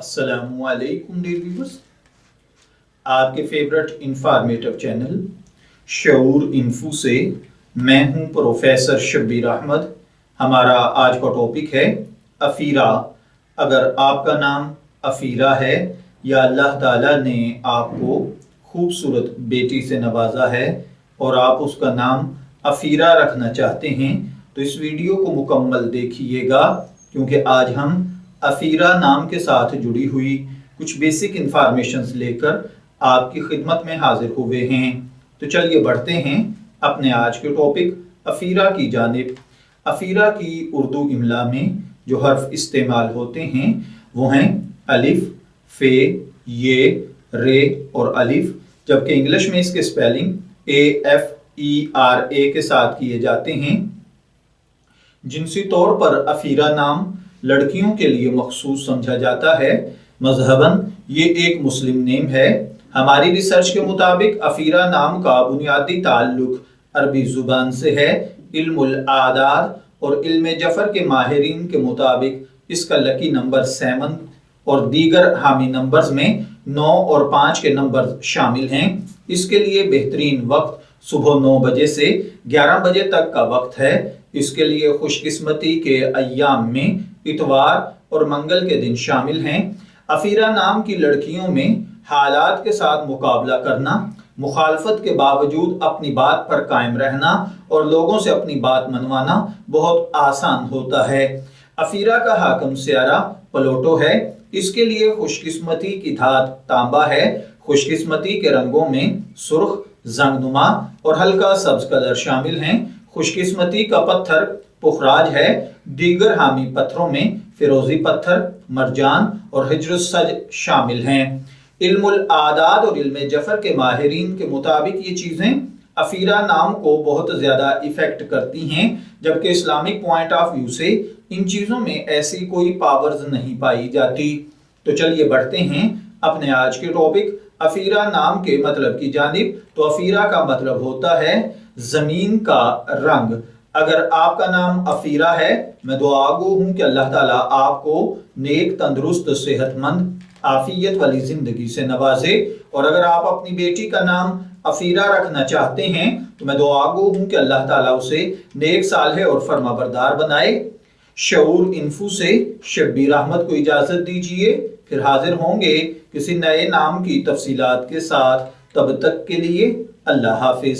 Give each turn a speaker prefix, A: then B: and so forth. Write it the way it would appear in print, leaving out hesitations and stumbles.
A: अस्सलामु अलैकुम dear viewers, आपके फेवरेट इंफॉर्मेटिव चैनल शऊर इन्फो से मैं हूं प्रोफेसर शब्बीर अहमद। हमारा आज का टॉपिक है अफीरा। अगर आपका नाम अफीरा है या अल्लाह ताला ने आपको खूबसूरत बेटी से नवाजा है और आप उसका नाम अफीरा रखना चाहते हैं तो इस वीडियो को मुकम्मल देखिएगा, क्योंकि आज हम अफीरा नाम के साथ जुड़ी हुई कुछ बेसिक इंफॉर्मेशंस लेकर आपकी खिदमत में हाजिर हुए हैं। तो चलिए बढ़ते हैं अपने आज के टॉपिक अफीरा की जानिब। अफीरा की उर्दू इमला में जो हर्फ इस्तेमाल होते हैं वो हैं अलिफ, फे, ये, रे और अलिफ, जबकि इंग्लिश में इसके स्पेलिंग AFERA के साथ किए जाते हैं। जिनसी तौर पर अफीरा नाम लड़कियों के लिए मखसूस समझा जाता है। मजहबन ये एक मुस्लिम नेम है। हमारी रिसर्च के मुताबिक अफीरा नाम का बुनियादी ताल्लुक अरबी जुबान से है। इल्मुल आदाद और इल्म जफर के माहिरीन के मुताबिक इसका लकी नंबर 7 और दीगर हामी नंबर्स में 9 और 5 के नंबर शामिल हैं। इसके लिए बेहतरीन वक्त सुबह 9 बजे से 11 बजे तक का वक्त है। इसके लिए खुशकिस्मती के अय्याम में इतवार और मंगल के दिन शामिल हैं। अफीरा नाम की लड़कियों में हालात के साथ मुकाबला करना, मुखालफत के बावजूद अपनी बात पर कायम रहना और लोगों से अपनी बात मनवाना बहुत आसान होता है। अफीरा का हाकम स्यारा प्लूटो है। इसके लिए खुशकिस्मती की धात तांबा है। खुशकिस्मती के रंगों में सुर्ख, जंगनुमा और हल्का सब्ज कलर शामिल हैं। खुशकिस्मती का पत्थर पुखराज है। दीगर हामी पत्थरों में फिरोजी पत्थर, मरजान और हिजरुस्सज शामिल हैं। इल्मुल आदाद और इल्म जफर के माहिरीन के मुताबिक ये चीजें अफीरा नाम को बहुत ज्यादा इफेक्ट करती हैं, जबकि इस्लामिक पॉइंट ऑफ व्यू से इन चीजों में ऐसी कोई पावर्स नहीं पाई जाती। तो चलिए बढ़ते हैं अपने आज के टॉपिक अफीरा नाम के मतलब की जानिब। तो अफीरा का मतलब होता है जमीन का रंग। अगर आपका नाम अफीरा है, मैं दुआगो हूं कि अल्लाह ताला आपको नेक, तंदुरुस्त, सेहतमंद, आफियत वाली जिंदगी से नवाजे। और अगर आप अपनी बेटी का नाम अफीरा रखना चाहते हैं तो मैं दुआगो हूं कि अल्लाह ताला उसे नेक, सालेह और फरमाबरदार बनाए। शऊर इन्फो से शब्बीर अहमद को इजाजत दीजिए, फिर हाजिर होंगे किसी नए नाम की तफसीलात के साथ। तब तक के लिए अल्लाह हाफिज।